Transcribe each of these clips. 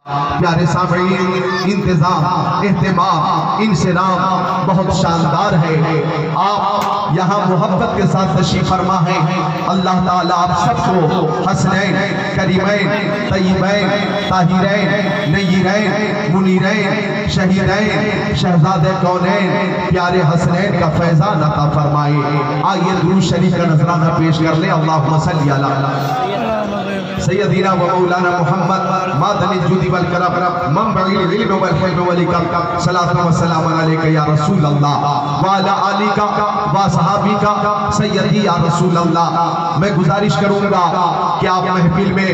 प्यारे सामईन, इंतजाम, एहतमाम, इंसराम बहुत शानदार है। आप यहाँ मोहब्बत के साथ तशरीफ फरमा है। अल्लाह ताला आप सबको हसनैन, करीमैन, तय्यबैन, ताहिरैन, नय्यरैन, मुनीरैन, शहीदैन, शहजादे कौनैन, प्यारे हसनैन का फैज़ान अता फरमाए। आइए दुरूद शरीफ का नजराना पेश कर ले। अल्लाहुम्मा सल्ली अला सय्यदीना व मौलाना मुहम्मद मादनिल जुदी वल करम मंबइल इल्म वल हिल्म वल इकराम सलातु व सलाम अलैका या रसूल अल्लाह व अला आलिका व असहाबिका सय्यदी या रसूल अल्लाह। मैं गुजारिश करूंगा कि आप महफिल में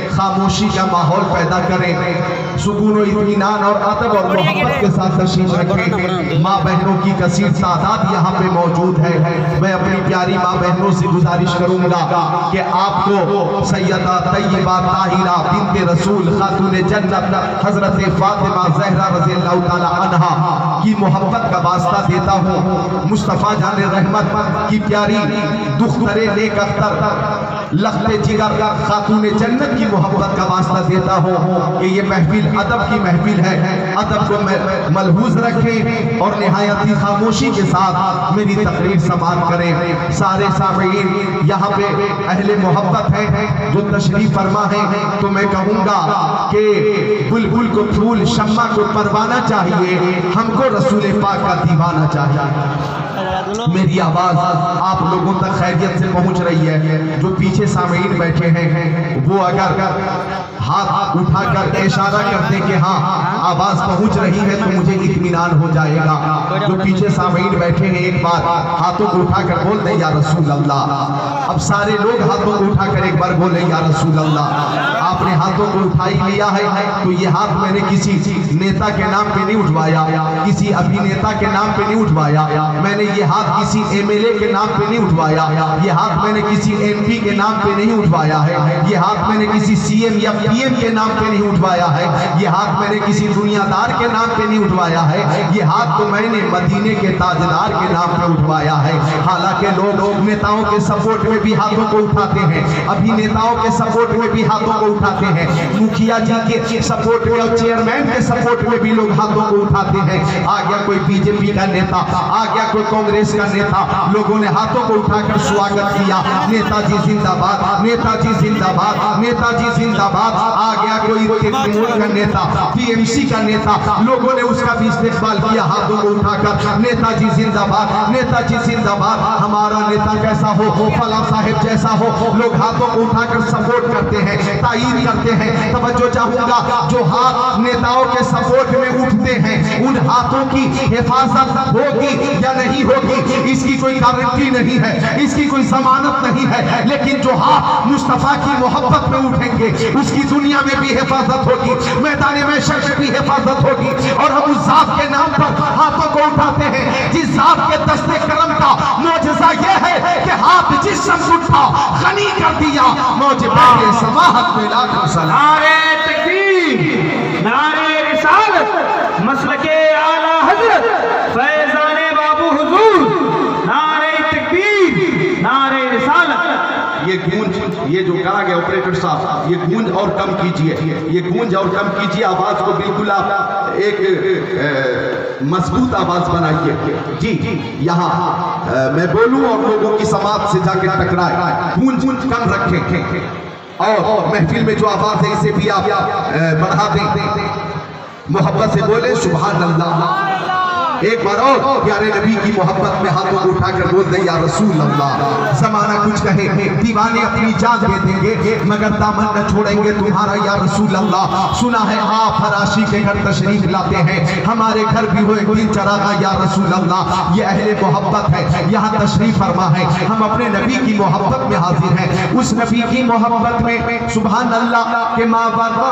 खामोशी का माहौल पैदा करें, सुकून और इत्मीनान और अदब और मोहब्बत के साथ तशरीफ रखें। माँ बहनों की कसीर तादाद यहाँ पे मौजूद है। मैं अपनी प्यारी माँ बहनों से गुजारिश करूंगा कि आपको सैयदा तय्यबा ताहिरा बिन्ते रसूल खातून जन्नत हजरत फातिमा ज़हरा रज़ियल्लाहु ताला अन्हा की मोहब्बत का वास्ता देता हूँ। मुस्तफ़ा जाने रहमत की प्यारी दुख्तरे नेक अख्तर लख्ते जिगर खातून जन्नत की मोहब्बत का वास्ता देता हूँ कि ये महफिल अदब की महफिल है। अदब को मलहूज रखें और निहायती खामोशी के साथ मेरी तकरीर समाप्त करें। सारे सामईन यहाँ पे अहले मोहब्बत हैं जो तशरीफ फरमा है, तो मैं कहूँगा कि बुलबुल को फूल, शम्मा को परवाना चाहिए, हमको रसूल पाक का दीवाना चाहिए। मेरी आवाज आप लोगों तक खैरियत से पहुंच रही है। जो पीछे सामईन बैठे हैं वो अगर हाथ उठाकर इशारा करते कि हाँ आवाज पहुंच रही है तो मुझे इत्मीनान हो जाएगा। जो पीछे सामईन बैठे हैं एक बार हाथों को उठाकर बोल दें या रसूल अल्लाह। अब सारे लोग हाथों को उठाकर एक बार बोले या रसूल अल्लाह। आपने हाथों को उठा ही लिया है तो ये हाथ मैंने किसी नेता के नाम पे नहीं उठवाया, किसी अभिनेता के नाम पे नहीं उठवाया, मैंने ये हाथ किसी एमएलए के नाम पे नहीं उठवाया, ये हाथ मैंने किसी एमपी के नाम पे नहीं उठवाया है, ये हाथ मैंने किसी सीएम या पीएम के नाम पे नहीं उठवाया है, ये हाथ मैंने किसी दुनियादार के नाम पे नहीं उठवाया है, ये हाथ तो मैंने मदीने के ताजदार के नाम पे उठवाया है। हालांकि लोग नेताओं के सपोर्ट में भी हाथों को उठाते हैं, अभिनेताओं के सपोर्ट में भी हाथों को उठाते हैं, मुखिया जी के सपोर्ट में और चेयरमैन के सपोर्ट में भी लोग हाथों को उठाते हैं। आ गया कोई बीजेपी का नेता, आ गया कोई कांग्रेस का नेता, लोगों ने हाथों को उठाकर स्वागत किया, नेताजी जिंदाबाद, नेताजी जिंदाबाद, नेताजी जिंदाबाद। आ गया कोई तृणमूल का नेता, टीएमसी का नेता, लोगों ने उसका भी इस्तेमाल किया हाथों को उठाकर, नेताजी जिंदाबाद, नेताजी जिंदाबाद। हमारा नेता कैसा हो, फला साहिब जैसा हो, लोग हाथों को उठाकर सपोर्ट करते हैं, तायीद करते हैं। तवज्जो चाहूंगा, जो हाथ नेताओं के सपोर्ट में उठते हैं उन हाथों की हिफाजत होगी या नहीं होगी इसकी कोई गारंटी नहीं है, इसकी कोई जमानत नहीं है। लेकिन जो हाथ मुस्तफा की मोहब्बत में उठेंगे उसकी दुनिया में भी हिफाजत होगी, मैदान में शख्स की हिफाजत होगी। और हम उस जात के नाम पर हाथों को उठाते हैं जिस जात के दस्ते करम का मौजज़ा यह है कि हाथ जिस शख्स उठा गनी कर दिया। मौज पहले समाहत में लाखों सलाम। नारे तकबीर, नारे रिसालत, मसलके आला हजरत फैज़ाने बाबू हुजूर, नारे तकबीर, नारे रिसालत। ये गूंज, ये जो कहा गया ऑपरेटर साहब, ये गूंज और कम कीजिए, ये गूंज और कम कीजिए, आवाज को बिल्कुल आप एक मजबूत आवाज बनाइए। जी यहाँ मैं बोलूं और लोगों की समाज से जाके टकराए, गूंज कम रखें और महफिल में जो आवाज है इसे भी आप बढ़ा दें, मोहब्बत से बोले सुभान अल्लाह। एक बार और प्यारे नबी की मोहब्बत में हाथों को उठाकर बोल दे या रसूल अल्लाह। जमाना कुछ कहे, दीवाने अपनी जान दे देंगे मगर दामन न छोड़ेंगे तुम्हारा या रसूल अल्लाह। सुना है आप फराशी के घर तशरीफ लाते हैं, हमारे घर भी हो एक दिन चरागा या रसूल अल्लाह। ये अहले मोहब्बत है, यहाँ तशरीफ फरमा है, हम अपने नबी की मोहब्बत में हाजिर हैं। उस नबी की मोहब्बत में सुभान अल्लाह के माँ बाबा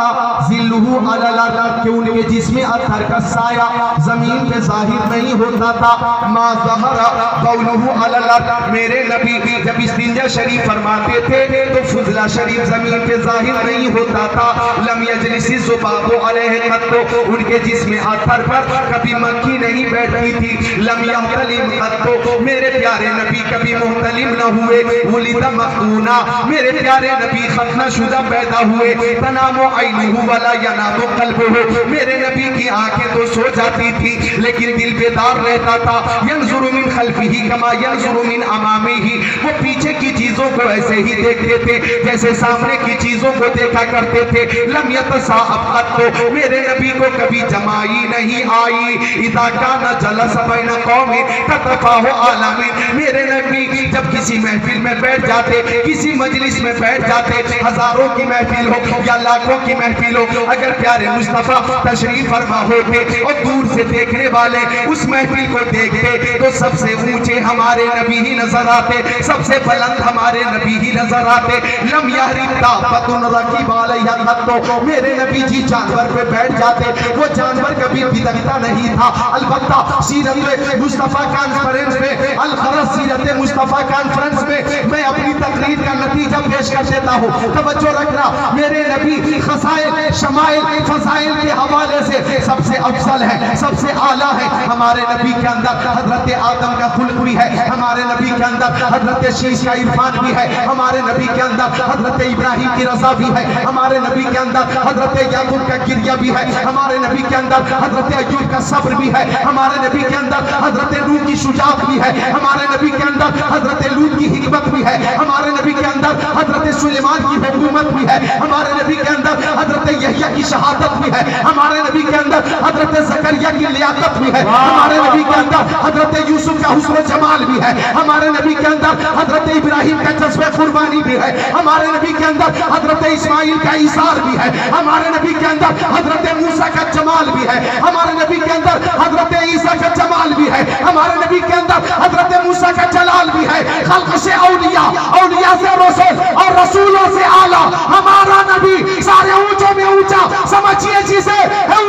जिल्लुहु अलल अर्द के उनके जिस्म अत्थर का साया जमीन पे जाहिर जाहिर नहीं होता था। मा ज़हरा क़ौलुहु अलल अर्ज़, मेरे नबी जब इस्तिंजा शरीफ फरमाते थे तो फुज़ला शरीफ जमीन पे जाहिर नहीं होता था। लम यजलिसी ज़ुबाबु अलैहि क़त्तो, उनके जिस्म अत्थर पर कभी मक्खी नहीं बैठती थी। लम यहतलिम क़त्तो, मेरे प्यारे नबी कभी मुहतलिम न हुए। वुलिदा मख़्तूना, मेरे प्यारे नबी खतना शुदा पैदा हुए। तनामु ऐनुहु वला यनामु क़ल्बुहु, मेरे नबी की आंखें तो सो जाती थी लेकिन दिल बेदार रहता था। यंज़ुरु मिन खल्फ़िही कमा यंज़ुरु मिन अमामिही, वो पीछे की चीजों को ऐसे ही देखते थे जैसे सामने की चीजों को देखा करते थे। लम यतसाअब क़त्तो, मेरे नबी को कभी जमाई नहीं आई। इज़ा काना जलस बैन क़ौमिन कतफ़ाहु आलमिन, मेरे नबी जब किसी महफिल में बैठ जाते, किसी मजलिस में बैठ जाते, हजारों की महफिल हो या लाखों की महफिल हो, अगर प्यारे मुस्तफा तशरीफ फरमा होते और दूर से देखने वाले उस महफिल को देखते तो सबसे ऊंचे हमारे नबी ही नजर आते, सबसे बुलंद हमारे नबी ही नजर आते। लम यहरिब दाबतुन रकीब अलैहा क़त्तो, मेरे नबी जी जानवर पे बैठ जाते, वो जानवर कभी बिदकता नहीं था। अलबत्ता सीरत मुस्तफा कॉन्फ्रेंस में, अल खरज सीरत मुस्तफा कॉन्फ्रेंस में मैं अपनी तकरीर का नतीजा पेश कर देता हूँ। तवज्जो रखना, मेरे नबी खसाइल शमाइल फसाइल के हवाले से सबसे अफजल है, सबसे आला है। हमारे नबी के अंदर हजरत आदम का खुल्क भी है, हमारे नबी के अंदर हजरत शीश का इरफान भी है, हमारे नबी के अंदर हजरत इब्राहिम की रज़ा भी है, हमारे नबी के अंदर हजरत याकूब का गिरिया भी है, हमारे नबी के अंदर हजरत अय्यूब का सब्र भी है, हमारे नबी के अंदर हजरत नूह की शुजाअत भी है, हमारे नबी के अंदर हजरत लूत की हिकमत भी है, हमारे नबी के अंदर हजरत सुलेमान की हुकूमत भी है, हमारे नबी के अंदर हजरत यहया की शहादत भी है, हमारे नबी के अंदर हजरत ज़करिया की लियाकत भी है, हमारे नबी के अंदर हजरत यूसुफ का हुस्न जमाल भी है, हमारे नबी के अंदर हजरत इब्राहिम का जज्बे कुर्बानी भी है, हमारे नबी के अंदर हजरत इस्माइल का ईसार भी है, हमारे नबी के अंदर हजरत मूसा का जमाल भी है, हमारे नबी के अंदर हजरत ईसा का जमाल भी है, हमारे नबी के अंदर हजरत मूसा का जलाल भी है। खल्क से औलिया, औलिया से रसूल और रसूलों से आला हमारा नबी, सारे ऊंचों में ऊंचा, समझिए जिसे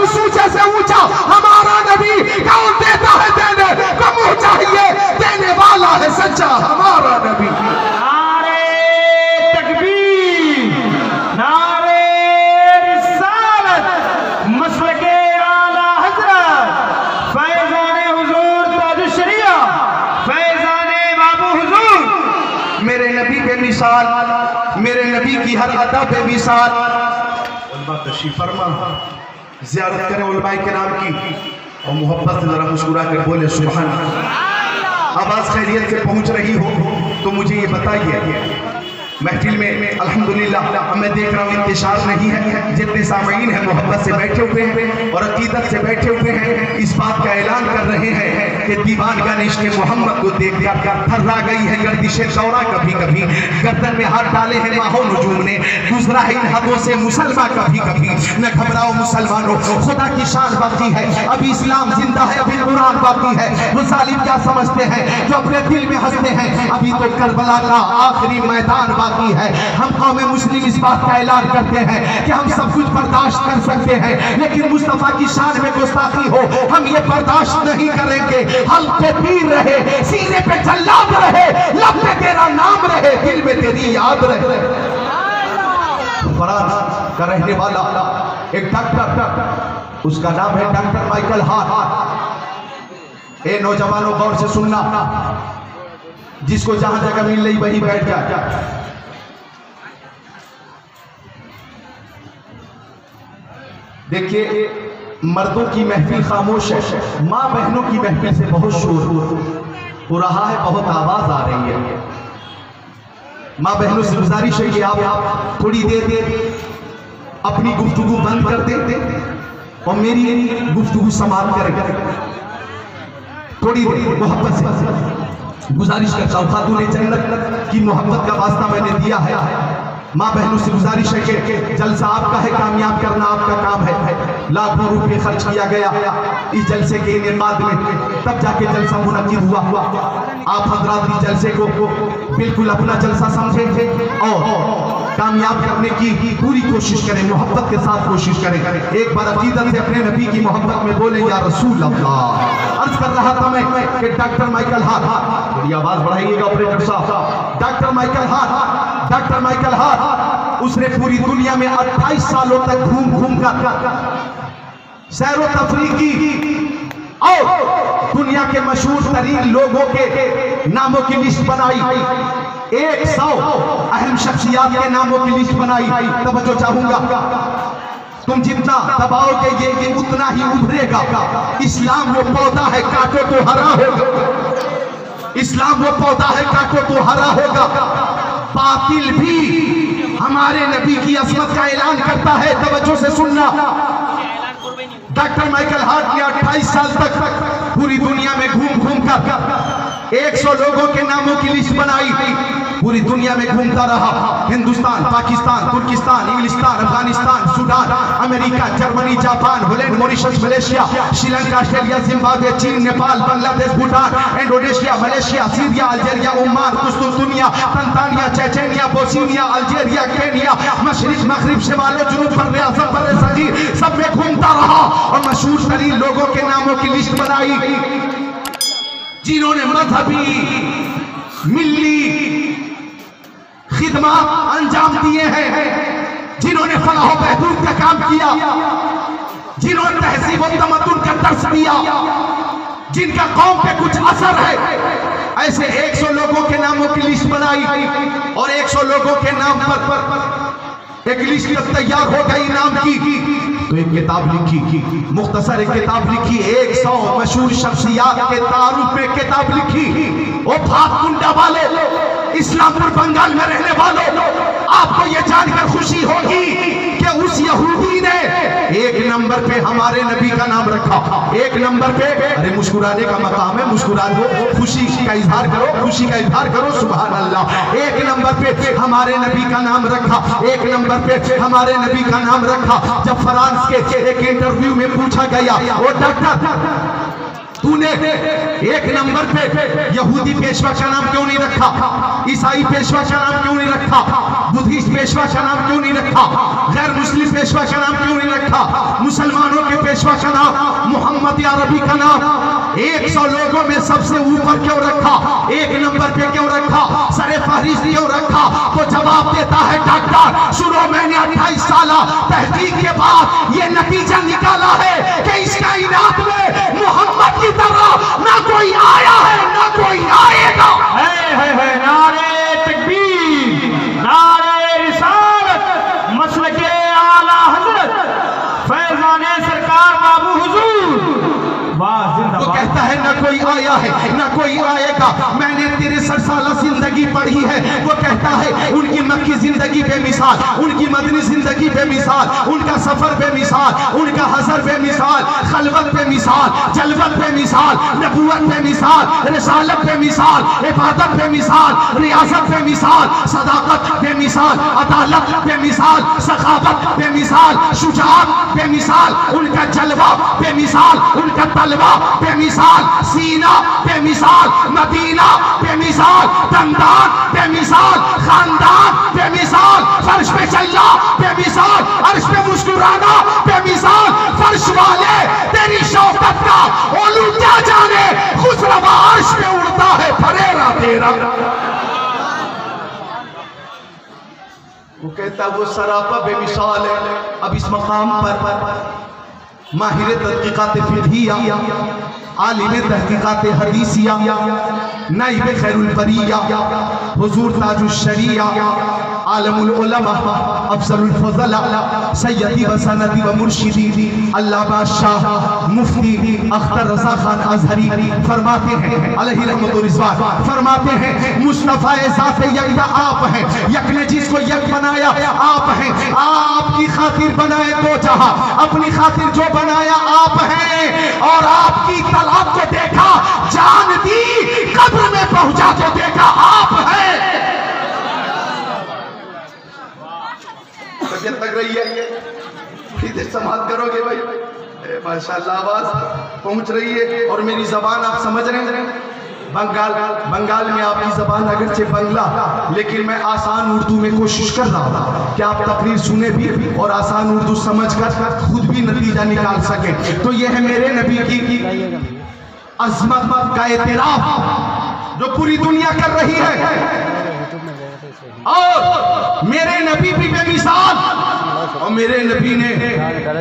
उस ऊंचे से ऊंचा हमारा नबी। कौन देता है देने को मुंह चाहिए, देने वाला है सच्चा हमारा नबी। नारे तकबीर, नारे रिसालत, मसलके आला हजरत, फैज़ाने हुजूर ताजुश शरिया, फैज़ाने बाबू हुजूर। मेरे नबी बेमिसाल, मेरे नबी की हर अदा बेमिसाल। तशरीफ फरमा, ज़ियारत करें उलमाए किराम की और मोहब्बत से जरा मुस्कुरा कर बोले सुभान अल्लाह। आवाज़ खैरियत से पहुंच रही हो तो मुझे ये बताइए, महफिल में अल्हम्दुलिल्लाह मैं देख रहा हूँ इंतशार नहीं है, जितने सामीन हैं मोहब्बत से बैठे हुए हैं और अकीदत से बैठे हुए हैं, इस बात का ऐलान कर रहे हैं कि दीवानगाह इश्क़ मोहम्मद को देख कर थर्रा गई है गर्दिशे दौरा। कभी कभी गर्दन में हाथ डाले हैं माहो नजूम ने, गुजरा है इन हदों से मुसलमान कभी कभी। न घबराओ मुसलमानों, खुदा की शान बाकी है, अभी इस्लाम जिंदा है, अभी कुरान बाकी है। वो जालिम क्या समझते हैं जो अपने दिल में हंसते हैं, अभी तो करबला का आखिरी मैदान बाकी है। हम कौम मुस्लिम इस बात का ऐलान करते हैं कि हम सब कुछ बर्दाश्त कर सकते हैं, लेकिन मुस्तफा की शान में गुस्ताखी हो हम ये बर्दाश्त नहीं करेंगे। हम पे पीर रहे, सीने पे जल्लाद रहे, लब पे तेरा नाम रहे, दिल में तेरी याद रहे। फ्रांस का रहने वाला एक डॉक्टर, उसका नाम है डॉक्टर माइकल हार्ट। ए नौजवानों गौर से सुनना, जिसको जहां जगह मिल रही वहीं बैठ जाए। देखिए, मर्दों की महफिल खामोश है, माँ बहनों की महफिल से बहुत शोर हो रहा है, बहुत आवाज आ रही है। माँ बहनों से गुजारिश है कि आप थोड़ी देर अपनी गुफ्तगू बंद कर देते और मेरी गुफ्तगू समाप्त कर थोड़ी देर मोहब्बत से गुजारिश करता हूँ। खातून जन्नत की मोहब्बत का वास्ता मैंने दिया है। माँ बहनों से गुजारिश है कि जलसा आपका है, कामयाब करना आपका काम है। लाखों रुपए खर्च किया गया इस जलसे के इनेकाद में, तब जाके जलसा मुनक्किद हुआ। आप हजरात इस जलसे को बिल्कुल अपना जलसा समझे और कामयाब करने की पूरी कोशिश करें, मोहब्बत के साथ कोशिश करें। एक बार अकीदत से अपने नबी की मोहब्बत में बोले या रसूल अल्लाह। अर्ज कर रहा था मैं कि डॉक्टर माइकल हार्ट, थोड़ी आवाज बढ़ाइएगा ऑपरेटर साहब, डॉक्टर माइकल हार्ट उसने पूरी दुनिया में 28 सालों तक घूम कर सैरो तफरी की और दुनिया के मशहूर तरीन लोगों के नामों की लिस्ट बनाई, 100 अहम शख्सियात के नामों की लिस्ट बनाई। तवज्जो चाहूंगा, तुम जितना दबाओगे ये उतना ही उभरेगा। इस्लाम वो पौधा है काटो तो हरा होगा, इस्लाम वो पौधा है काटो तो हरा होगा। बातिल भी हमारे नबी की असमत का ऐलान करता है, तवज्जो से सुनना। डॉक्टर माइकल हार्ट ने 28 साल तक पूरी दुनिया में घूम कर 100 लोगों के नामों की लिस्ट बनाई, पूरी दुनिया में घूमता रहा। हिंदुस्तान, पाकिस्तान, तुर्किस्तान, इंग्लिस्तान, Afghanistan, Sudan, America, Germany, Japan, Holland, Mauritius, Malaysia, Sri Lanka, Australia, Zimbabwe, चीन, Nepal, Bangladesh, Bhutan, Indonesia, Malaysia, Syria, Algeria, Oman, कुस्तुनतुनिया, Tanzania, Chechnya, Bosnia, Algeria, Kenya, मशरिक, मगरिब, शिमाल, जुनूब, बर्र-ए-आज़म, बर्र-ए-सगीर, सब में घूमता रहा और मशहूर तरीन लोगों के नामों की लिस्ट बनाई, जिन्होंने मजहबी मिल्ली खिदमत अंजाम दिए हैं, जिन्होंने फलाह बहबूद का काम किया, जिन्होंने तहजीब और तमद्दुन का दर्स दिया, जिनका कौम पे कुछ असर है, ऐसे 100 लोगों के नामों की लिस्ट बनाई और 100 लोगों के नाम पर एक लिस्ट तैयार हो गई नाम की, तो एक किताब लिखी, मुख्तसर एक किताब लिखी, 100 मशहूर शख्सियात के तारुफ में किताब लिखी। ओ भातकुंडा वाले, इस्लामपुर बंगाल में रहने वालों, आपको यह जानकर खुशी होगी कि उस यहूदी ने 1 नंबर पे हमारे नबी का नाम रखा। 1 नंबर पे, अरे मुस्कुराने का मकाम है, मुस्कुरा दो, खुशी का इजहार करो, खुशी का इजहार करो, सुभान अल्लाह। 1 नंबर पे हमारे नबी का नाम रखा, 1 नंबर पे हमारे नबी का नाम रखा। जब फ्रांस के एक इंटरव्यू में पूछा गया, ओ डॉक्टर तूने 1 नंबर पे यहूदी पेशवा का नाम क्यों नहीं रखा, ईसाई पेशवा का नाम क्यों नहीं रखा, बुद्धिस्ट पेशवा का नाम क्यों नहीं रखा, गैर मुस्लिम पेशवा का नाम क्यों नहीं रखा, मुसलमानों के पेशवा का नाम, मोहम्मद अरबी का नाम 100 लोगों में सबसे ऊपर क्यों रखा, 1 नंबर पे क्यों रखा, सरे फहरिस्त क्यों रखा? तो जवाब देता है डॉक्टर, सुनो मैंने 28 साल तहकीक के बाद ये नतीजा निकाला है कि इस कायनात में मोहम्मद की तरह ना कोई आया है ना कोई आएगा। है नारे तकबीर, नारे रिसालत, मसलके आला हजरत फैजाने सरकार बाबू हुजूर। वो कहता है ना कोई आया है ना कोई आएगा। मैंने 63 साल जिंदगी पढ़ी है। वो कहता है उनकी मक्की जिंदगी बेमिसाल, उनकी मदनी जिंदगी बेमिसाल, उनका सफर बेमिसाल, उनका हसर बेमिसाल, खलवत बेमिसाल, जलवत बेमिसाल, नबूवत बेमिसाल, रिसालत बेमिसाल, इबादत बेमिसाल, रियासत बेमिसाल, सदाकत बेमिसाल, अदालत बेमिसाल, सखावत बेमिसाल, शुजाअत बेमिसाल, उनका जलवा बेमिसाल, उनका तलवा बेमिसाल, सीना बेमिसाल, मदीना बेमिसाल, दंदान बेमिसाल, खानदान बेमिसाल, फर्श पे चलना बेमिसाल, अर्श पे मुस्कुराना बेमिसाल। फर्श वाले तेरी शौकत का ओलू क्या जाने, खुसरवा अर्श पे उड़ता है फरेरा तेरा। वो कहता वो सरापा बेमिसाल है। अब इस मकाम पर माहिर तहकीकात फिक़हिया, आलिम तहकीकात हदीसिया, नाइब खैरुल बरिया, हुजूर ताजुल शरिया, आलमुल उलमा, अफजलुल फज़ला, सय्यदी व सनदी व मुर्शिदी अल्लामा शाह मुफ्ती अख्तर रज़ा खान अज़हरी फरमाते हैं अलैहि रहमतुर रिज़वान, फरमाते हैं मुस्तफ़ा ज़ात यकदा आप हैं, यक ने जिसको यक बनाया आप हैं, आपकी खातिर बनाए दो जहां, अपनी खातिर जो बनाया आप हैं, और आपकी तलाब को देखा जान दी, कब्र में पहुंचा तो देखा आप हैं। तबीयत लग रही है, इधर समाप्त करोगे भाई? माशाल्लाह आवाज पहुंच रही है। और मेरी जबान आप समझ रहे हैं, बंगाल में आपकी जबान अगरचे बंगला, लेकिन मैं आसान उर्दू में कोशिश कर रहा हूँ कि आप तकरीर सुने भी और आसान उर्दू समझकर खुद भी नतीजा निकाल सके। तो यह है मेरे नबी की अजमत का एतराफ जो पूरी दुनिया कर रही है। और मेरे नबी भी बेमिसाल, और मेरे नबी ने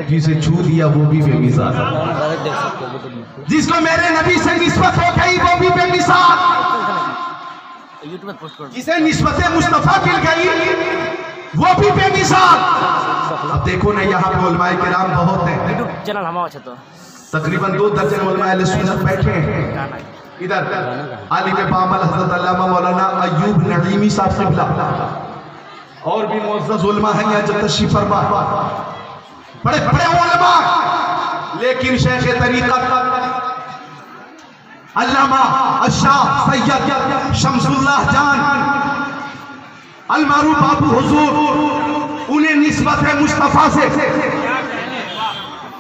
जिसे छू दिया वो भी बेमिसाल, जिसको मेरे नबी से निस्बत हो गई वो भी बेमिसाल, जिसे निस्बत मुस्तफा मिल गई वो भी बेमिसाल। अब देखो ना, यहाँ पे उलमाए किराम बहुत हैं, चैनल हमारा तो तकरीबन 2 दर्जन उलमाए अहले सुन्नत बैठे हैं। इधर आलिम बामल हज़रत अल्लामा मौलाना अय्यूब नईमी साहब क़िबला और भी मुअज़्ज़ज़ उलमा हैं यहाँ जब तशरीफ़ फरमा, बड़े बड़े उलमा, लेकिन शेख तरीक़त अल्लामा अशाह सैयद शमसुल्लाह जान अलमारूफ बाबू हुजूर, उन्हें निस्बत है मुस्तफ़ा से,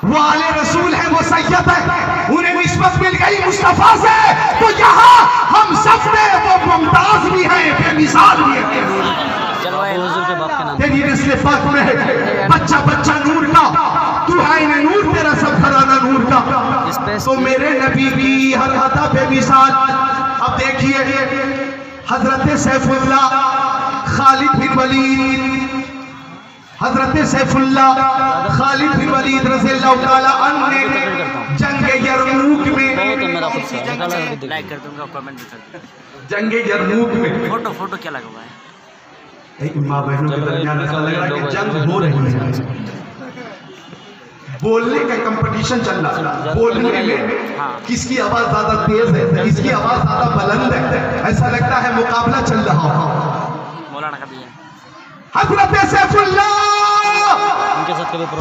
वो आले रसूल है, वो सैयद है, उन्हें निस्बत मिल गई मुस्तफा से। तो यहाँ हम सब में वो मुमताज भी हैं, बेमिसाल भी हैं। तेरी नस्ल पाक में है बच्चा बच्चा नूर का, तू है इन्हें नूर, तेरा सब घराना नूर का। तो मेरे नबी की हर अता बेमिसाल। अब देखिए हजरत सैफुल्लाह खालिद बिन वलीद, हजरत सैफुल्लाह खालिद बिन वलीद रज़ियल्लाहु ताला अन्हु ने जंग यरमूक में, लाइक कर दूंगा, कमेंट भी कर दूंगा, जंग यरमूक में फोटो क्या लगा हुआ है? माँ बहनों के दरमियान ऐसा लग रहा है कि जंग हो रही है, बोलने का कंपटीशन चल रहा है। बोलने में किसकी आवाज ज्यादा तेज है, किसकी आवाज ज्यादा बुलंद है, ऐसा लगता है मुकाबला चल रहा हो। मौलाना का भी है। हज़रत सैफुल्लाह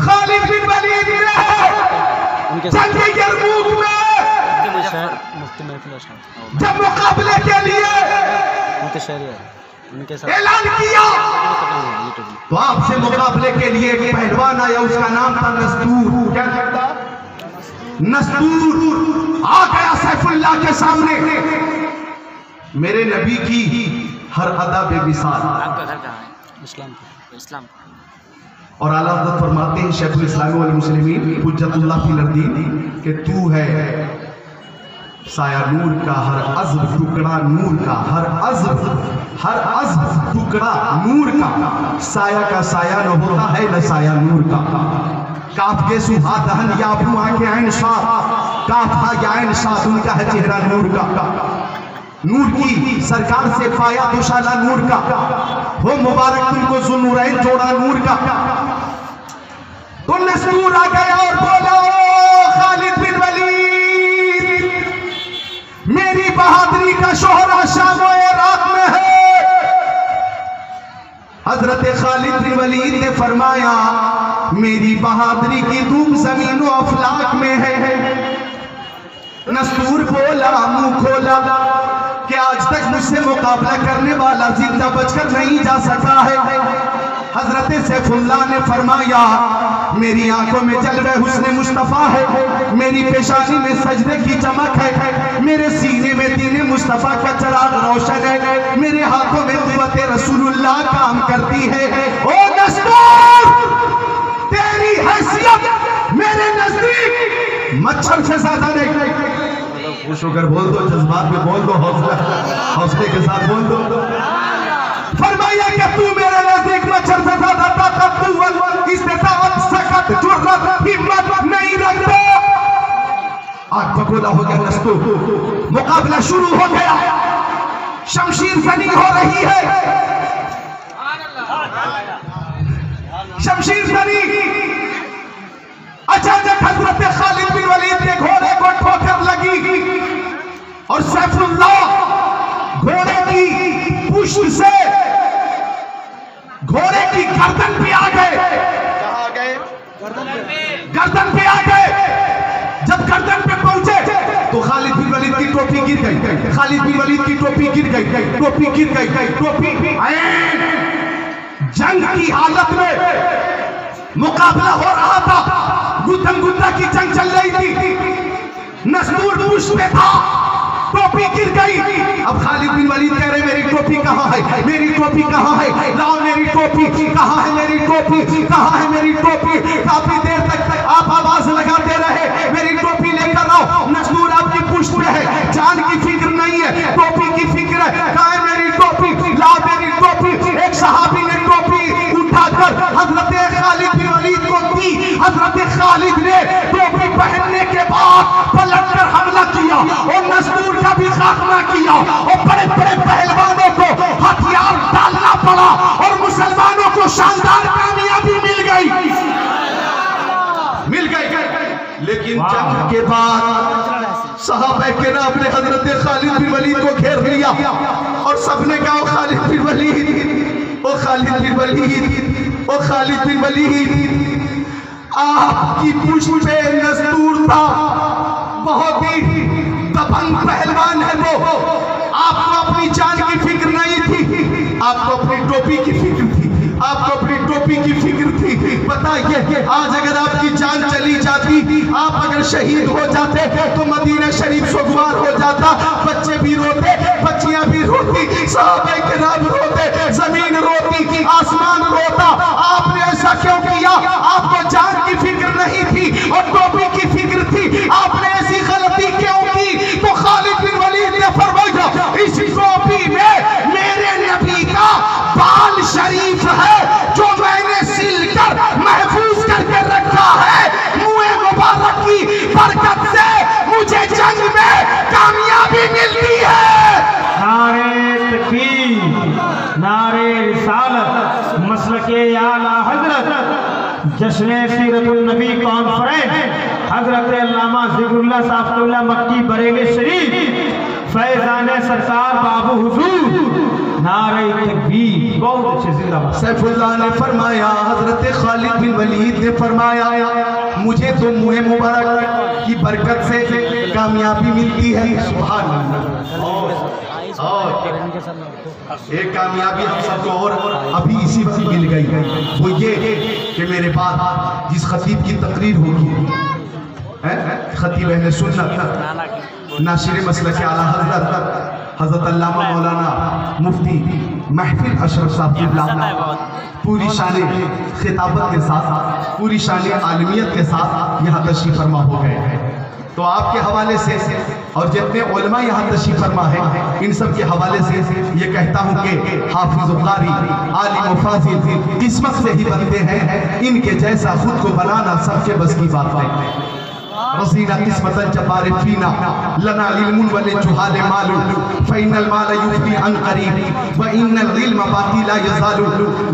खालिद बिन वलीद ने जंग यरमूक में जब मुकाबले के लिए ऐलान किया तो आपसे मुकाबले के लिए एक पहलवान आया, उसका नाम था नस्तूर। क्या कहता? नस्तूर आ गया सैफुल्लाह के सामने। मेरे नबी की हर अदा बेमिसाल। आपका घर कहाँ है? इस्लाम। और आला हज़रत फरमाते हैं शेखुल इस्लाम वल मुस्लिमीन हुज्जतुल्लाह फिल अर्दीन कि तू है साया नूर का, हर अज़्ब टुकड़ा नूर का, हर अज़्ब टुकड़ा नूर का, साया का साया न होता है न साया नूर का। काफ के सुहा दहन या बुआ के आइन शाह, काफा या आइन शाह, उनका है चेहरा नूर का, नूर की सरकार से पाया दुशाला नूर का, वो मुबारक तुमको ज़ुन्नूरैन जोड़ा नूर का। तो नस्तूर आ गया और बोला, खालिद बिन वलीद, मेरी बहादुरी का शोहरा शाम और इराक में है। हजरत खालिद बिन वलीद ने फरमाया, मेरी बहादुरी की धूम जमीन व अफलाक में है। नस्तूर बोला, मुंह खोला कि आज तक मुझसे मुकाबला करने वाला जिंदा बचकर नहीं जा सका है। हजरत सैफुल्लाह ने फरमाया, मेरी आंखों में जलवे हुस्न मुस्तफा है, मेरी पेशानी में सजदे की चमक है, मेरे सीने में दीन मुस्तफा का चिराग रोशन है, मेरे हाथों में कुव्वत रसूलुल्लाह काम करती है। ओ नस्तूर, तेरी हैसियत मेरे नजदीक मच्छर से ज्यादा नहीं। खुश होकर बोल दो, जज्बात में बोल दो, हौसले के साथ बोल दो। फरमाया कि तू मेरे नजदीक मच्छर से ज्यादा ताकत, कुव्वत, इस्तिताअत, सकत, जुर्रत, हिम्मत नहीं रखता। आग पकोड़ा हो गया नस्तूर, मुकाबला शुरू हो गया, शमशीर जनी हो रही है, शमशीर जनी। अचानक हजरत खालिद बिन वलीद के घोड़े को ठोकर लगी और सैफुल्लाह घोड़े की पुष्ट से घोड़े की गर्दन पे आ गए। कहाँ आ गए? गर्दन पे आ गए। जब गर्दन पे पहुंचे तो खालिद बिन वलीद की टोपी गिर गई, खालिद बिन वलीद की टोपी गिर गई, टोपी गिर गई, टोपी जंग की हालत में मुकाबला हो रहा था, गुत्तम गुत्ता की जंग चल रही थी, नस्तूर पुष्प में था, टोपी गिर गई। अब खालिद बिन वलीद कह रहे मेरी टोपी कहाँ है, मेरी टोपी कहाँ है, लाओ मेरी टोपी कहाँ है, मेरी टोपी कहाँ है, मेरी टोपी। काफी देर तक आप आवाज लगाते रहे मेरी टोपी लेकर आओ। नस्तूर आपकी पुष्प में है, जान की फिक्र नहीं है, टोपी की फिक्र है। कहाँ है मेरी टोपी, लाओ मेरी टोपी। एक सहाबी ने टोपी उठाकर हजरत खालिद बिन वलीद को दी। हजरत खालिद ने टोपी पहनने के बाद पलटकर हमला किया और नस्तूर का भी खात्मा किया और बड़े बड़े पहलवानों को हथियार डालना पड़ा और मुसलमानों को शानदार कामयाबी मिल गई। लेकिन जंग के बाद सहाबा किराम ने हजरत खालिद बिन वलीद को घेर लिया और सबने कहा खालिद बिन वलीद, ओ खालिद बिन वलीद, ओ खालिद बिन वलीद, आपकी पुष्प पे नस्तूर था, बहुत ही दबंग पहलवान है वो, आपको अपनी जान की फिक्र नहीं थी, आपको अपनी टोपी की फिक्र थी, आपको अपनी टोपी की फिक्र थी। बताइए आज अगर आपकी जान चली जाती, आप अगर शहीद हो जाते तो मदीना शरीफ सुगवार हो जाता, बच्चे भी रोते, बच्चियां भी रोती, सहाबा किराम रोते, जमीन रोती, आसमान रोता। आपने ऐसा क्यों किया? आपको जान की फिक्र नहीं थी और टोपी की फिक्र थी। आपने ऐसी गलती क्यों की? तो खालिद बिन वलीद ने फरमाया इस टोपी में मेरे नबी का बाल शरीफ है जो मैंने सिलकर महफूज करके रखा है। मुए मुबारक की बरकत से मुझे जंग में कामयाबी मिलती है। नारे तकबीर, नारे रिसालत, मसलके आला हजरत, जश्न सीरतुल नबी कॉन्फ्रेंस, हजरत अल्लामा ज़िक्रुल्लाह साहब मक्की बरेली शरीफ, फैजाने सरकार बाबू हुजूर, नारे तकबीर। बहुत अच्छे जिंदाबाद। सैफुल्लाह ने फरमाया, हजरत खालिद बिन वलीद ने फरमाया मुझे तो मुँह मुबारक की बरकत से कामयाबी मिलती है। सुभान अल्लाह। और एक कामयाबी हम सबको और अभी इसी वक्त मिल गई, वो ये कि मेरे बाद जिस खतीब की तकरीर होगी, खतीब अहले सुन्नत नासिर मसलक आला हजरत अल्लामा मौलाना मुफ्ती महफिल अशरफ साहब पूरी शान खिताबत के साथ, पूरी शान आलमियत के साथ यहाँ तशरीफ फरमा हो गए हैं। तो आपके हवाले से और जितने उलमा यहाँ तशरीफ फरमा है, इन सब के हवाले से ये कहता हूँ कि हाफिज़ कारी, आलिम फाज़िल किस्मत से ही बनते हैं, इनके जैसा खुद को बनाना सबके बस की बात है। रसीना किस्मतन जबारे फीना लना इल्मुन वले जुहाले मालू फइनल माल युफी अन करीब व इन्नल इल्म बाकी ला यज़ालु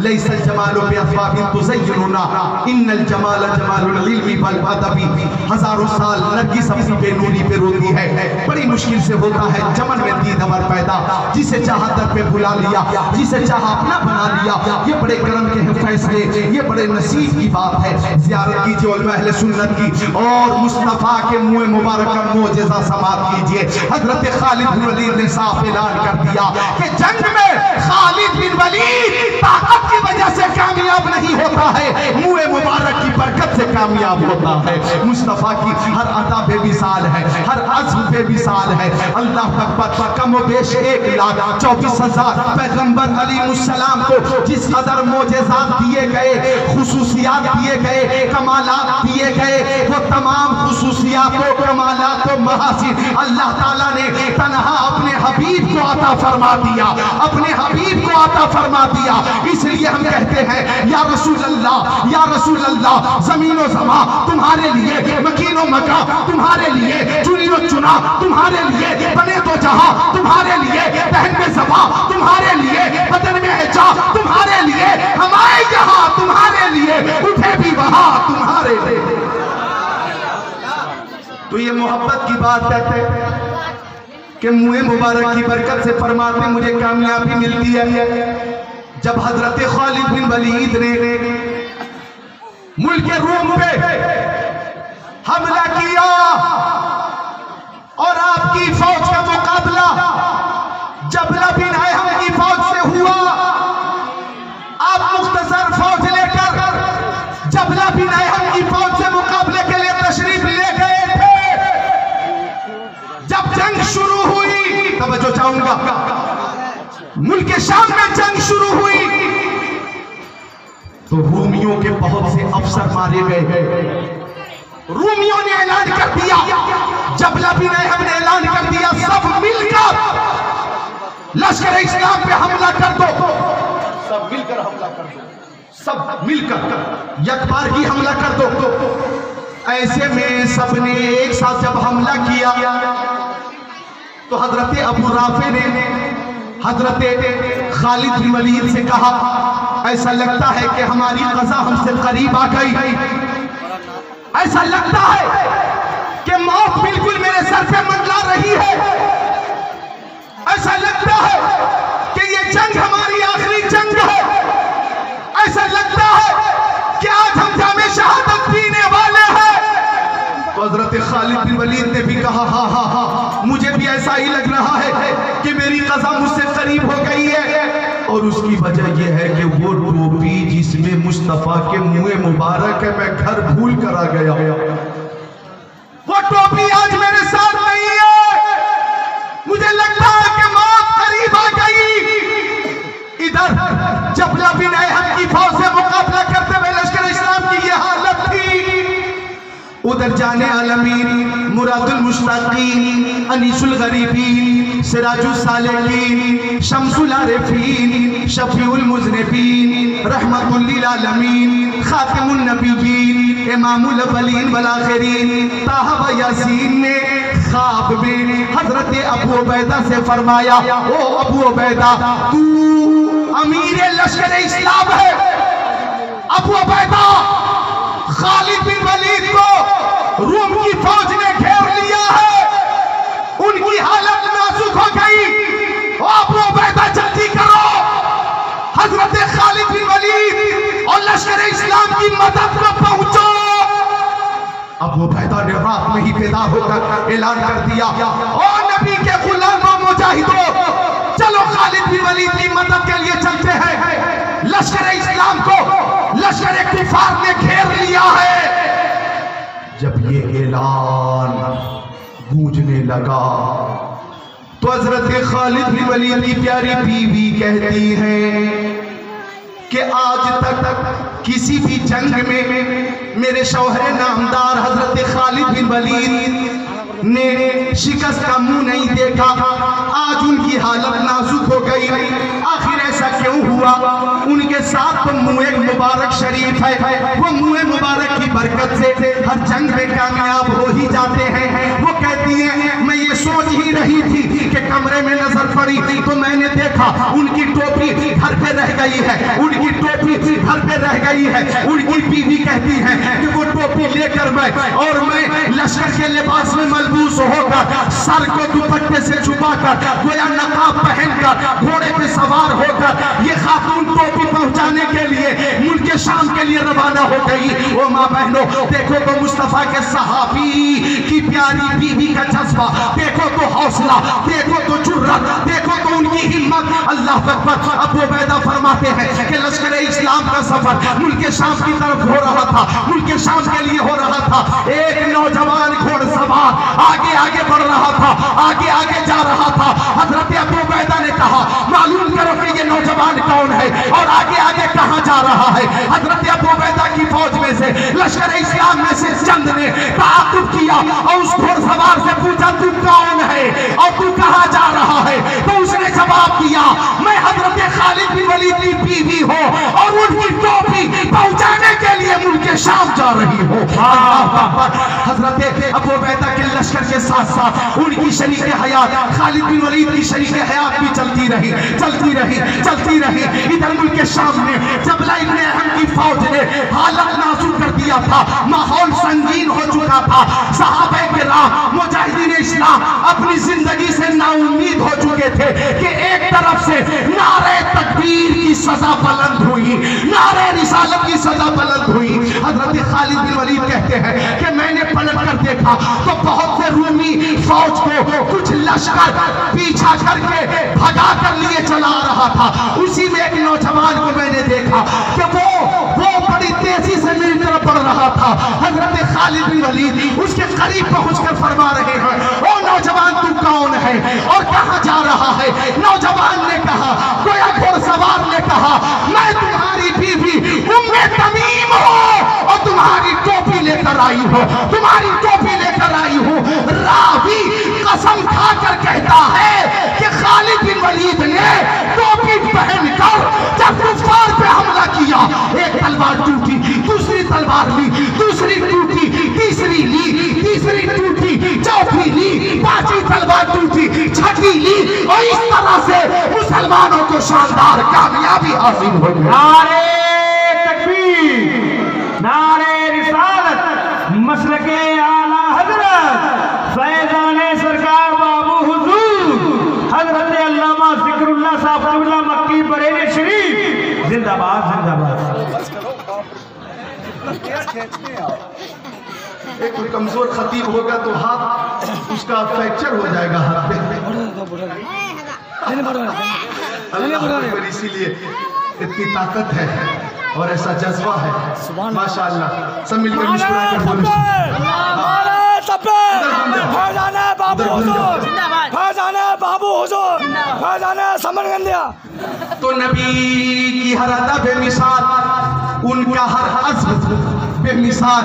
लैसल जमालु बिअफ़वाबिन तुज़य्यिनुना इन्नल जमाल जमालुल इल्मी वल अदबी। हजारों साल नरगिस अपनी बेनूरी पे रोती है, बड़ी मुश्किल से होता है चमन में दीदवर पैदा, जिसे चाहा दर पे बुला लिया, जिसे चाहा अपना बना लिया। ये बड़े करम के हैं फैसले, ये बड़े नसीब की बात है। ज़ियारत कीजिए उलमा अहले सुन्नत की और मुस्तफा के मुँह मुबारक का मोजेज़ा समात कीजिए। हजरत खालिद बिन वलीद ने साफ ऐलान कर दिया कि जंग में खालिद बिन वलीद ताकत की वजह से कामयाब नहीं होता है, मुँह मुबारक की बरकत से कामयाब होता है। मुस्तफा की हर अता बेमिसाल है, हर अज़्म बेमिसाल है। अल्लाह अकबर। कम बेश 1,24,000 पैगंबर अलैहिस्सलाम को जिस कदर मोजेज़ात दिए गए, खुसूसियात दिए गए, कमालात दिए गए, वो तमाम खुसूसियातों, कमालातों, महासिन अल्लाह ताला ने तन्हा अपने हबीब को अता फरमा दिया, अपने हबीब को अता फरमा दिया। इसलिए हम कहते हैं या रसूल अल्लाह, या रसूल अल्लाह, ज़मीन व समा तुम्हारे लिए, मकीनो मका तुम्हारे लिए, चुनी व चुना तुम्हारे लिए, बने तो जहां तुम्हारे लिए, बहन में सभा तुम्हारे लिए, बदन में हिजा तुम्हारे लिए, हम आए जहां तुम्हारे लिए, उठे भी वहां तुम्हारे लिए। तो ये मोहब्बत की बात कहते कि मुँह मुबारक की बरकत से फरमाते मुझे कामयाबी मिलती है। जब हजरत खालिद बिन वलीद ने मुल्क रूम पे हमला किया और आपकी फौज का मुकाबला जबला बिन अहम की फौज से हुआ, आप मुख्तसर फौज लेकर जबला तो रूमियों के बहुत से अफसर मारे गए। रूमियों ने ऐलान कर दिया, जब बिन अहम ने ऐलान कर दिया, सब मिलकर लश्कर इस्लाम पे हमला कर दो, सब मिलकर हमला कर दो, सब मिलकर यकबार की हमला कर दो। ऐसे में सबने एक साथ जब हमला किया तो हजरत अबू राफे ने हजरत खालिद बिन वलीद से कहा, ऐसा लगता है कि हमारी क़ज़ा हमसे करीब आ गई, ऐसा लगता है कि मौत बिल्कुल मेरे सर पे मंडला रही है, ऐसा लगता है कि ये जंग हमारी आखिरी जंग है, ऐसा लगता है कि आज हम जामे शहादत पीने वाले हैं। तो हजरत खालिद बिन वलीद ने भी कहा, हाँ हाँ हाँ, मुझे भी ऐसा ही लग रहा है कि मेरी क़ज़ा मुझसे करीब हो गई है। और उसकी वजह यह है कि वो टोपी जिसमें मुस्तफा के मुँह मुबारक है, मैं घर भूल कर आ गया, वो टोपी आज मेरे साथ नहीं है, मुझे लगता है कि मौत करीब आ गई। इधर जब बिन अहम की फौज से मुकाबला करते हुए लश्कर इस्लाम की ये हालत थी, उधर जाने आलमीन, मुरादुल मुश्ताकीन, अनीसुल गरीबीन, सिराजुल सालिकीन, शम्सुल आरिफीन, शफीउल मुज़निबीन, रहमतुल लिल आलमीन, खातिमुन नबिय्यीन, इमामुल अव्वलीन वल आखिरीन, ताहा व यासीन ने ख्वाब में हजरत अबू उबैदा से फरमाया, ओ अबू उबैदा, तू अमीर लश्कर इस्लाम है। अबू उबैदा, खालिद बिन वलीद को रूम की फौज ने घेर लिया है, उनकी हालत नाजुक हो गई, अबू उबैदा जल्दी करो, हजरत खालिद बिन वलीद और लश्कर इस्लाम की मदद में पहुंचो। अबू उबैदा ने रात में ही बेदार होकर ऐलान कर दिया, ओ नबी के गुलामों मुजाहिदों, चलो खालिद बिन वलीद की मदद के लिए चलते हैं। लश्कर इस्लाम को लश्कर कुफार ने घेर लिया है। जब ये ऐलान गूंजने लगा तो हजरत खालिद बिन वलीद की प्यारी बीवी कहती है कि आज तक किसी भी जंग में मेरे शौहर नामदार हजरत खालिद बिन वलीद ने शिकस्त का मुंह नहीं देखा, आज उनकी हालत नाजुक हो गई। आखिर ऐसा क्यों हुआ? उनके साथ तो मुँह मुबारक शरीफ है, वो मुँह मुबारक की बरकत से हर जंग में कामयाब हो ही जाते हैं। वो कहती है, मैं ये सोच ही रही थी कि कमरे में नजर पड़ी तो मैंने देखा उनकी टोपी घर पे रह गई है, उनकी टोपी घर पे रह गई है। उनकी बीवी कहती है कि वो टोपी लेकर मैं लश्कर के लिबास में मलबूस होकर, सर को दुपट्टे से छुपाकर, गोया नकाब पहनकर, घोड़े पे सवार होकर ये खातून टोपी पहुंचाने के लिए मुल्क शाम के लिए रवाना हो गई। ओ माँ बहनों, देखो तो मुस्तफा के सहाबी की प्यारी बीवी का जज्बा, देखो तो हौसला, देखो तो जुर्रत, देखो तो उनकी हिम्मत। अल्लाह अकबर। अबू उबैदा फरमाते हैं कि लश्कर इस्लाम का सफर मुल्क शाम की तरफ हो रहा था, मुल्क शाम के लिए हो रहा था। एक नौजवान घोड़सवार आगे आगे बढ़ रहा था, आगे आगे जा रहा था। हजरत अबू उबैदा ने कहा, मालूम करो कि ये नौजवान कौन है और आगे आगे कहां जा रहा है। हजरत अबू उबैदा की फौज में से, लश्कर इस्लाम में से चंद ने ताक़ुब किया और उस घोड़सवार से पूछा, तू कौन है और तू कहां जा रहा है? तो उसने जवाब दिया, मैं हजरत खालिद बिन वलीद की बीवी हूं और उनकी टोपी पहुंचाने के लिए मुल्क शाम जा रही हूं। हजरत अबू उबैदा के लश्कर के साथ साथ उनकी शरीक हयात खालिद बिन वलीद की शरीक हयात भी चलती रही, चलती रही, चलती रही। इधर मुल्क शाम में जब इब्न अहम की फौज ने हालत नाजुक कर दिया था, माहौल संगीन हो चुका था। सहाबा किराम मुजाहिदीन इस्लाम अपनी जिंदगी से नाउम्मीद हो चुके थे कि एक तरफ से नारे तकबीर की सजा बुलंद हुई, नारे रिसालत की सजा बुलंद हुई। हजरत खालिद बिन वलीद कहते हैं कि मैंने पलट कर देखा तो बहुत से रूमी फौज को कुछ लश्कर पीछा करके भगा कर लिए चला रहा था। उसी में एक नौजवान को मैंने देखा कि वो बड़ी तेजी से मेरी तरफ बढ़ रहा था। हजरत खालिद बिन वलीद उसके करीब पहुंचकर फरमा रहे हैं, ओ नौजवान तू कौन है और कहां जा रहा है? नौजवान ने कहा, गोया घुड़सवार ने कहा, मैं तुम्हारी बीवी उम्मे तमीम हूं और तुम्हारी टोपी लेकर आई हूं, तुम्हारी टोपी लेकर आई हूं। रावी कसम खाकर कहता है कि खालिद बिन वलीद ने टोपी पहनकर जब कुफार पे हमला किया, एक तलवार टूटी, दूसरी तलवार ली, दूसरी टूटी, तीसरी ली, तीसरी टूटी, चौथी ली, पांचवी तलवार टूटी, छठी ली, और इस तरह से मुसलमानों को शानदार कामयाबी हासिल हो गई। नारे तकबीर, नारे रिसालत, मसलके आला हजरत फैजाने सरकार बाबू हुजूर हजरत अल्लामा जिक्रुल्लाह साहब क़िबला मक्की बरेली शरीफ जिंदाबाद जिंदाबाद। एक कोई कमजोर खतीब होगा तो हाथ उसका फ्रैक्चर हो जाएगा हाथ पे, इसीलिए इतनी ताकत है और ऐसा जज्बा है माशाअल्लाह। सब मिलकर मुस्कुराकर बोलो बाबू हुजूर, समरगंदिया। तो नबी की हर अदा बेमिसाल, उनका हर अज़्म बेमिसाल।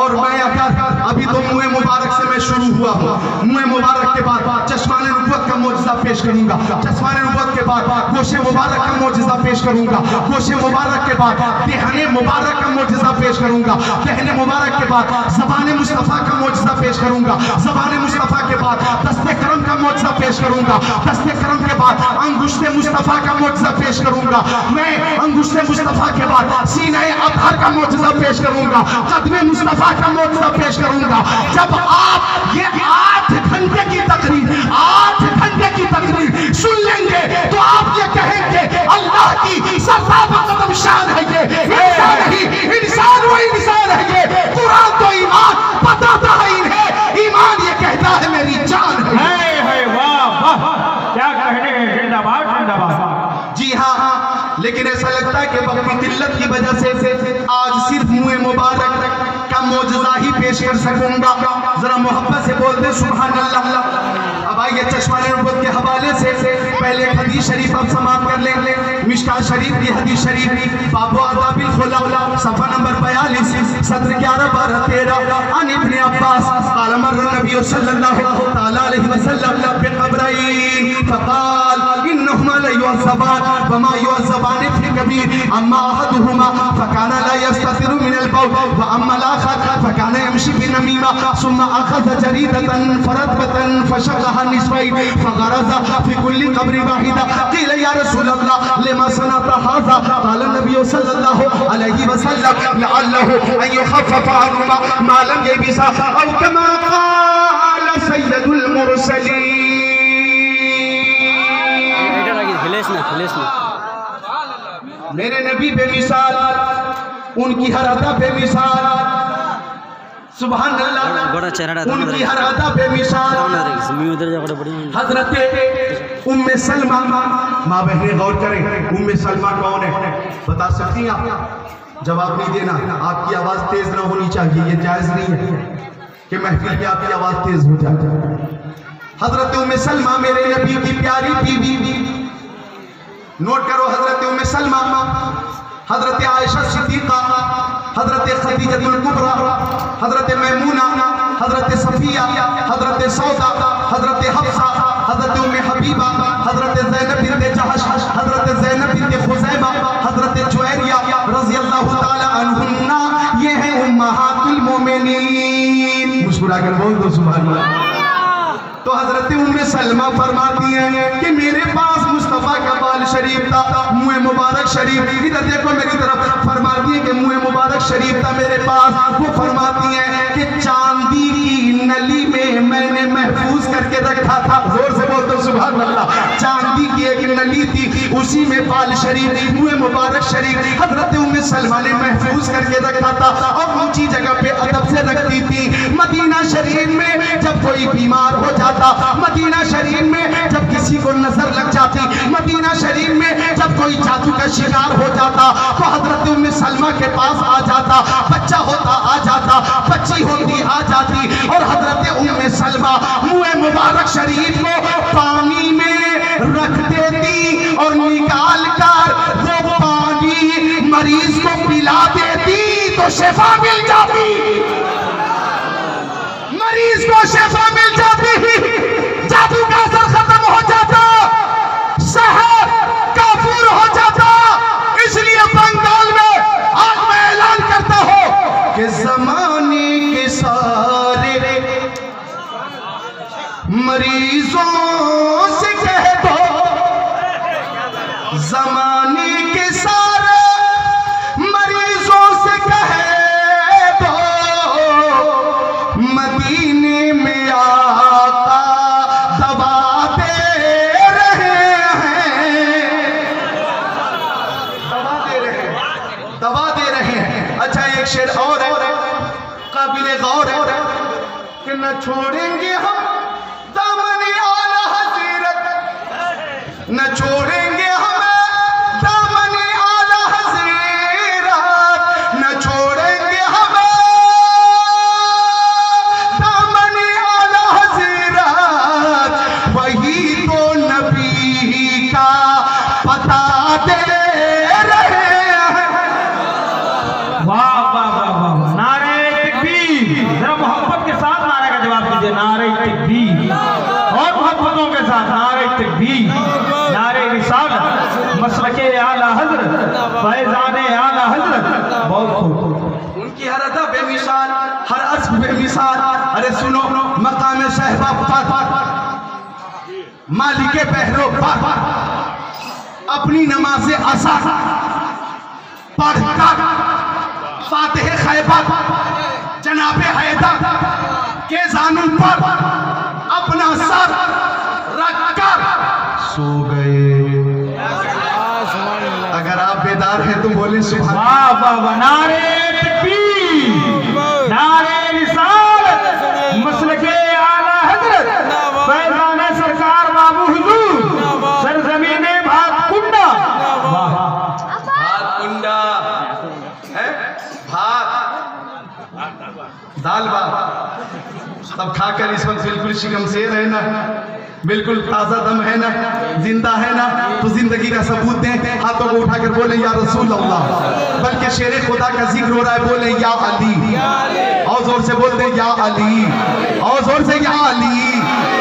और मैं अगर अभी तो मुँह मुबारक से मैं शुरू हुआ हूँ, मुँह मुबारक के बाद चश्माने नबुव्वत का मोजिज़ा पेश करूंगा, चश्माने नबुव्वत के बाद गोशे मुबारक का मोजिज़ा पेश करूंगा, गोशे मुबारक के बाद देहने मुबारक का मोजिज़ा पेश करूंगा, देहने मुबारक के बाद ज़बाने मुस्तफ़ा का मोजिज़ा पेश करूंगा, ज़बाने मुस्तफ़ा के बाद दस्ते करम का मोजिज़ा पेश करूंगा, दस्ते करम के बाद अंगुश्ते मुस्तफ़ा का मोजिज़ा पेश करूंगा, मैं अंगुश्ते मुस्तफ़ा के बाद सीने अतहर का मोजिज़ा पेश करूंगा, कदमे मुस्तफ़ा का मोजिज़ा पेश करूंगा। जब आप ये 8 घंटे की तकरीर, 8 घंटे की तकरीर सुन लेंगे तो आप ये कहेंगे अल्लाह की सरताब शान है, ये इंसान ही इंसान, वो इंसान है, ये कुरान तो ईमान बताता है इन्हें, ईमान ये कहता है मेरी जान है। वाह वाह, क्या कहने हैं, जिंदाबाद जिंदाबाद। जी हाँ, लेकिन ऐसा लगता है कि वक्त की किल्लत की वजह से आज सिर्फ मुँह मुबारक का मोजज़ा ही पेश कर सकूंगा। जरा मोहब्बत से बोलते सुभान अल्लाह। अब आइए चश्माने नबुव्वत के हवाले से पहले हदीस शरीफ अब समाप्त कर लेंगे। मिशकात शरीफ की हदीस शरीफ बाबू आदाबिल खुला सफ़ा नंबर 42 सत्र 11 12 13 अन इब्न अब्बास क़ाल मर्र नबी सल्लल्लाहु तआला अलैहि वसल्लम बिक़ब्रैन फ़क़ाल इन्नहुमा लयुअज़्ज़बान वमा युअज़्ज़बान फ़ी कबीर अम्मा अहदुहुमा फ़कान ला यस्ततिरु मिनल बौल व अम्मा al-आखर फ़कान यमशी बिनमीमा सुम्मा अख़ज़ जरीदतन फ़रतबतन फ़शक़्क़हा निस्फ़ैन फ़ग़रज़ फ़ी कुल्लि क़ब्रि वाहिदा क़ील या रसूलल्लाह लिमा सनअत हाज़ा क़ाल नबी सल्लल्लाहु अलैहि वसल्लम लअल्लहु अन युख़फ़फ़ अन्हुमा मा लम यबिसा औ कमा क़ाल सय्यदुल मुरसलीन। मेरे नबी बेमिसाल, उनकी हर अदा बेमिसाल, सुभान अल्लाह, उनकी हर अदा बेमिसाल। हजरत उम्मे सलमा, माँ बहनें गौर करें, उम्मे सलमा कौन है बता सकती हैं आप? जवाब नहीं देना, आपकी आवाज तेज ना होनी चाहिए, ये जायज नहीं है कि महफिल में आपकी आवाज तेज हो जाए। हजरत उम्मे सलमा मेरे नबी की प्यारी बीवी, नोट करो, हजरत उम्मे सलमा, हजरत आयशा सिद्दीक़ा, हजरत खदीजतुल कुबरा, हजरत मैमूना, हजरत सफिया, हजरत सौदा, हजरत हफ्सा, हजरत उम्मे हबीबा, हजरत ज़ैनब बिन्त जहश, हजरत ज़ैनब बिन्त खुज़ैमा, हजरत जुवैरिया रज़ियल्लाहु ताला अन्हुन्ना, ये है उम्महातुल मोमिनीन। मुस्कुराकर बोल दो सुभान अल्लाह। तो हजरत उम्मे सलमा फरमाती हैं कि मेरे पास मुस्तफ़ा का बाल शरीफ था, मुँह मुबारक शरीफ, इधर देखो मेरी तरफ, फरमाती है कि मुँह मुबारक शरीफ था मेरे पास। वो फरमाती हैं कि चांदी की नली में मैंने महफूज करके रखा था, जोर से बोल दो सुभान अल्लाह। चांदी की एक नली थी, उसी में बाल शरीफ, मुँह मुबारक शरीफ हजरत उम्मे सलमा ने महफूज करके रखा था और ऊंची जगह पे अदब से रखती थी। मदीना शरीफ में जब जब कोई बीमार हो जाता, मदीना शरीफ में जब किसी को नजर लग जाती, मदीना शरीफ में जब कोई जादू का शिकार हो जाता तो हजरत उम्मे सलमा के पास आ जाता, बच्चा होता आ जाता, बच्ची होती आ जाती, और हजरत उम्मे सलमा मुंह मुबारक शरीफ को पानी में रख देती और निकाल कर वो पानी मरीज को पिला देती तो शिफा मिल जाती, मरीज को शिफा मिल जाती, जादू का असर खत्म हो जाता, शहर काफूर हो जाता। इसलिए बंगाल में आज मैं ऐलान करता हूं कि जमाने के सारे मरीजों से कह दो, जमाने के सारे मरीजों से कह दो, मदीने में आका दवा दे रहे हैं, दवा दे रहे हैं। अच्छा एक शेर और है काबिले गौर है कि न छोड़ेंगे हम दामन आला हज़रत, न छोड़ेंगे हम दामन आला हज़रत, न छोड़ेंगे हम दामन आला हज़रत, वही तो नबी का पता दे रहे हैं। वाह वाह वाह वाह, नारे तकबीर। जरा मोहब्बत के साथ नारे का जवाब दीजिए, नारे तकबीर, और मोहब्बतों के साथ नारे तकबीर, नारे रिसालत, मसलके आला हजरत, फैज़ाने आला हजरत। बहुत खूब, उनकी हर अदा बेमिसाल, हर अस्क बेमिसाल। अरे सुनो, मकाम सहबा पर मालिके बहरो पर अपनी नमाज़े असा पढ़कर फातिहे खैबर जनाबे हैदर के जानू पर अपना सर रखकर सो गए। अगर आप बेदार हैं तो बोले सुभान अल्लाह। वाह वाह वाह, नारे तकबीर, नारे रिसालत, मसलके आला हजरत, फैज़ाने सरकार बाबू हुजूर, सरजमीने भातकुंडा। वाह भातकुंडा है, भात दाल भात सब खाकर इस वक्त बिल्कुल शिकमशेर है ना, बिल्कुल ताजा दम है ना, जिंदा है ना, तो जिंदगी का सबूत दें। हाथों को उठाकर बोले या रसूल अल्लाह, बल्कि शेर खुदा का जिक्र हो रहा है, बोले या अली, और जोर से बोलते या अली, और जोर से या अली।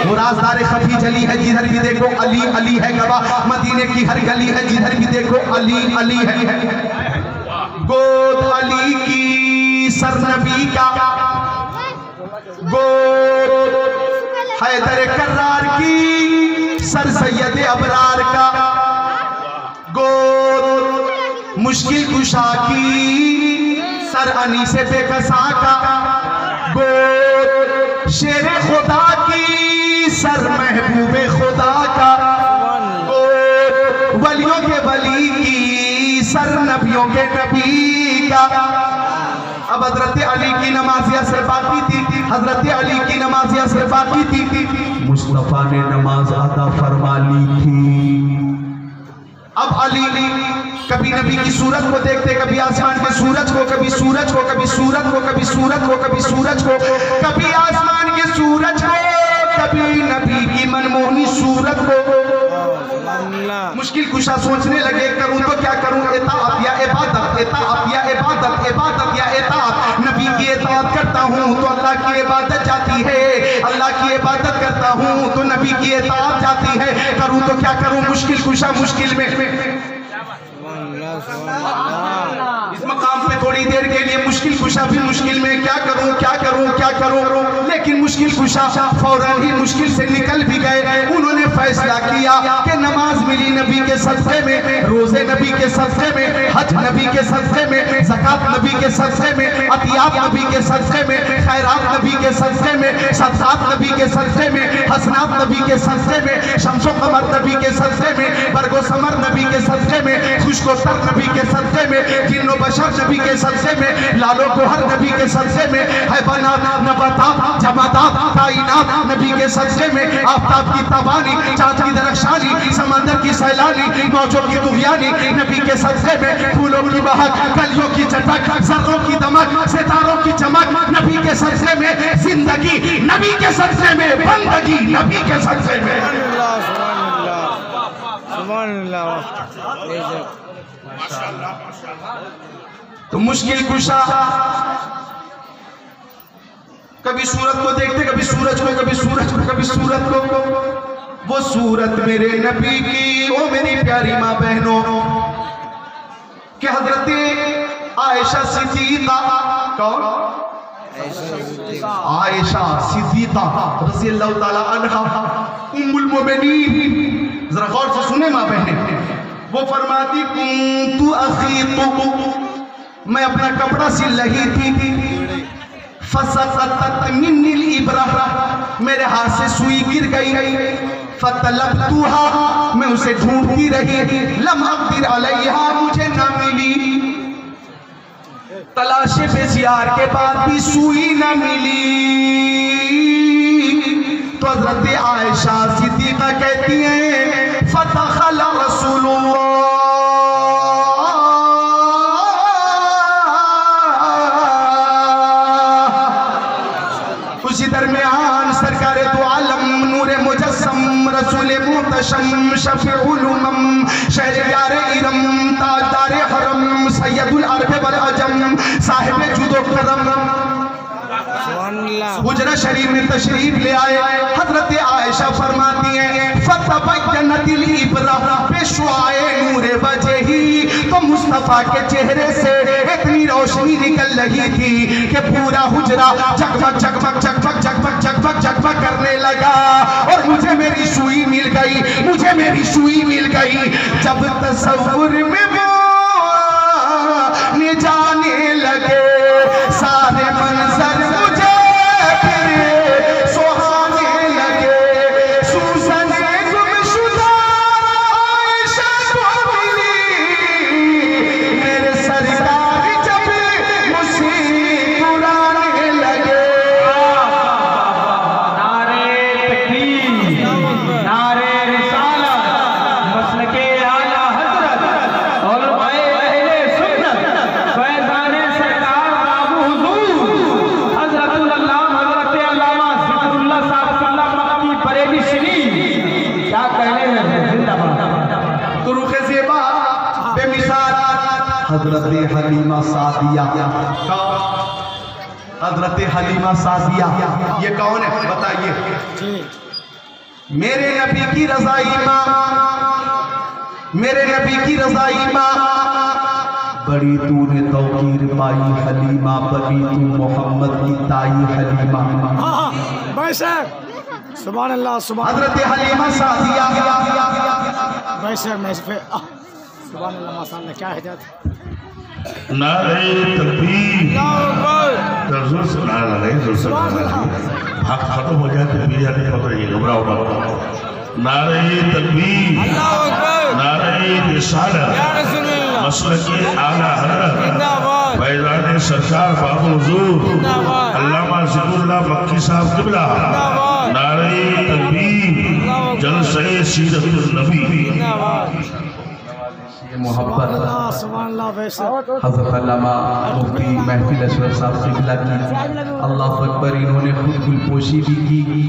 वो राज़दार खफी जली है, जिधर भी देखो अली अली है गवाह, मदीने की हर गली है, जिधर भी देखो अली अली है। गोद अली की सर नबी का, गोद हैदर कर्रार की सर सैयद अबरार का, गोद मुश्किल कुशा की सर अनीसे बेकसा का, गोद शेर खुदा की सर महबूबे खुदा का, गोद वलियों के वली की सर नबियों के नबी का। अब हजरत अली की नमाजिया से बाकी थी, हजरत अली की नमाजिया से बाकी थी, मुस्तफा ने नमाज अदा फरमा ली थी। अब अली कभी नबी की सूरत को देखते, कभी आसमान के सूरज को, कभी सूरज को, कभी सूरत को, कभी सूरत को, कभी सूरज को, कभी आसमान के सूरज को, कभी नबी की मनमोहनी सूरत को। मुश्किल कुशा सोचने लगे करूं तो क्या करूं, इताअत या इबादत, इताअत या इबादत, इबादत या इताअत। नबी की इताअत करता हूं तो अल्लाह की इबादत जाती है, अल्लाह की इबादत करता हूं तो नबी की इताअत जाती है। करूं तो क्या करूं, मुश्किल कुशा मुश्किल में। इस मकाम पे थोड़ी देर के लिए मुश्किल कुशा भी मुश्किल में, क्या करूं क्या करूं क्या करूं, लेकिन मुश्किल कुशा फौरन ही मुश्किल से निकल भी गए। उन्होंने फैसला किया कि नमाज मिली नबी के सदक़े में, रोजे नबी के सदक़े में, हज नबी के सदक़े में, ज़कात नबी के सदक़े में, अतियात नबी के सदक़े में, खैरात नबी के सदक़े में, सदक़ात नबी के सदक़े में, हसनात नबी के सदक़े में, शम्सो कमर नबी के सदक़े में, बरगो समर नबी के सदक़े में, खुशको सर नबी के सदक़े में, जिन्नो बशर नबी के सदक़े में, लालो गोहर नबी के सदक़े में, हैवानात नबातात जमादात कायनात नबी के सदक़े में, आफताब की तबानी चाँद की दरख्शानी समंदर की सैलानी मौजों की दुनियानी नबी के सदक़े में, फूलों की महक कलियों की चटक ज़र्रों की दमक सितारों की चमक नबी के सदक़े में, जिंदगी नबी के सदक़े में, बंदगी नबी के सदक़े में। तो मुश्किल कुशा कभी सूरत को देखते, कभी सूरज को, कभी सूरज को, कभी सूरत को। वो सूरत मेरे नबी की, ओ मेरी प्यारी माँ बहनों, कि हजरत आयशा सिद्दीक़ा, कौन? आयशा सिद्दीक़ा रज़ी अल्लाह ताला अन्हा उम्मुल मोमिनीन, जरा गौर से सुने माँ बहने, वो फरमाती कुन्तु अख़ीतु, मैं अपना कपड़ा सिल रही थी, फसक़तत मिन्निल इब्रा, मेरे हाथ से सुई गिर गई, फतलब्तुहा, मैं उसे ढूंढती रही, लम अक़दिर अलैहा, मुझे ना मिली, तलाशे बेज़ियार के बाद भी सुई ना मिली। तो हज़रत आयशा सिद्दीक़ा कहती हैं फदख़ल रसूलुल्लाह, उसी दरमियान सरकार दो आलम नूरे मुजस्सम रसूल मुतशम शफीउल उमम शहर यार इरम ताजदार हरम सैयदुल अरब वल अजम साहिब जुदो करम हुजरा शरीफ में तशरीफ ले आए। हजरत आयशा फरमाती हैं फतबय्यनतिल इब्रा पेशवाए नूरे वजही, तो मुस्तफा के चेहरे से इतनी रोशनी निकल रही थी कि पूरा हुजरा जगमग जगमग जगमग जगमग जगमग जगमग करने लगा। और मुझे मेरी सुई मिल गई, मुझे मेरी सुई मिल गई। जब तसव्वुर में वो जाने लगे सारे मंजर मुझे सुहाने लगे। सूजन गुमशुदा आयशा को मिली, मेरे सरकार जब मुस्कुराने लगे। नारे तकबीर, नारे रिसालत, मसलके आला हज़रत और अहले सुन्नत, फैज़ाने सरकार बाबू हुजूर हज़रतुल अल्लामा हज़रत अल्लामा ज़िक्रुल्लाह साहब सल्लल्लाहु मक्की बरेली शरीफ, क्या कहने हैं, जिंदाबाद। तो रुखे ज़ेबा बेमिसाल हजरत हलीमा सादिया, हजरत हलीमा सादिया ये कौन है बताइए? मेरे नबी की रज़ाई माँ, मेरे नबी की रज़ाई माँ, बड़ी तूने तौकीर पाई हलीमा, बड़ी तू मोहम्मद की ताई हलीमा। सुभान अल्लाह, सुभान हजरत हलीमा सादिया सुभान अल्लाह, माशाअल्लाह, क्या है जात। नारे तकबीर, जोर से नारा लगाइए, जोर से नारा लगाइए। भाग खत्म हो जाए तो फिर जाने पकड़िए, घबराओ मत। नारे तकबीर, नारे रिसालत, मसलके आला हज़रत, फैज़ाने सरकार बाबू हुजूर अल्लामा ज़िक्रुल्लाह मक्की साहब क़िबला। नारे तकबीर, जलसे सीरतुल नबी। मोहब्बत सुभान अल्लाह, हज़रत अल्लामा मुफ्ती महफिल अशरफ साहब क़िबला की अल्लाह अकबर, इन्होंने खुद गुलपोशी भी की,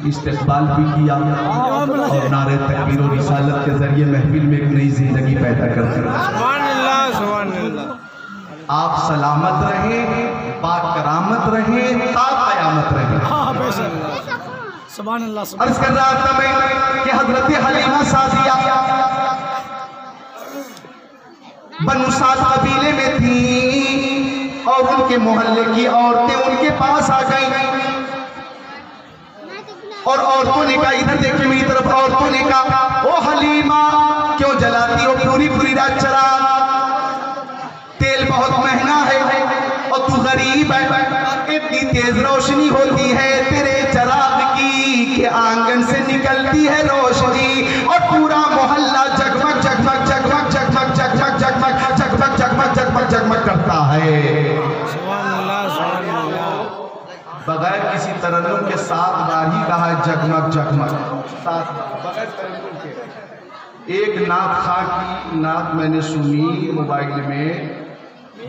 इस्तेक़बाल भी किया और नारे तकबीर और रिसालत के जरिए महफिल में एक नई जिंदगी पैदा करते रहे। आप सलामत रहें, पाक करामत रहें, ता क़यामत रहें। सुभान अल्लाह। अर्ज़ कर रहा था मैं कि हज़रत हलीमा सादिया बनु साद कबीले में थी और उनके मोहल्ले की औरतें उनके पास आ गई और औरतों ने कहा, इधर देखिए मेरी तरफ, औरतों ने कहा ओ हलीमा क्यों जलाती हो पूरी पूरी रात चिराग, तेल बहुत महंगा है और तू गरीब है, इतनी तेज रोशनी होती है तेरे चिराग की कि आंगन से निकलती है रोशनी और पूरा मोहल्ला जगमग जगमग जगमग जगमग जगमग जगमग है। सुभान अल्लाह, सुभान अल्लाह। बगैर किसी तरन्नुम के 7 बार ही कहा है जगमग जगमग, 7 बार बगैर तरन्नुम के। एक नात खां की नात मैंने सुनी मोबाइल में,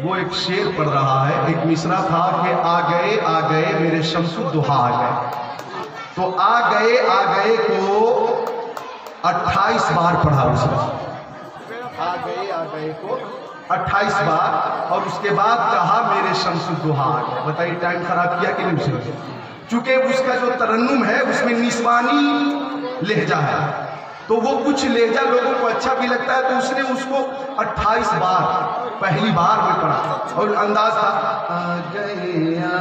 वो एक शेर पढ़ रहा है, एक मिसरा था कि आ गए मेरे शम्सुद्दुहा आ गए। तो आ गए को 28 बार पढ़ा उसने, आ गए को 28 बार, और उसके बाद कहा मेरे शम्सुद्दुहा आ गए। बताइए टाइम खराब किया कि नहीं उसने? चूंकि उसका जो तरन्नुम है उसमें निस्वानी लहजा है, तो वो कुछ लहजा लोगों को अच्छा भी लगता है, तो उसने उसको 28 बार पहली बार में पढ़ा, और अंदाज था आ गए आ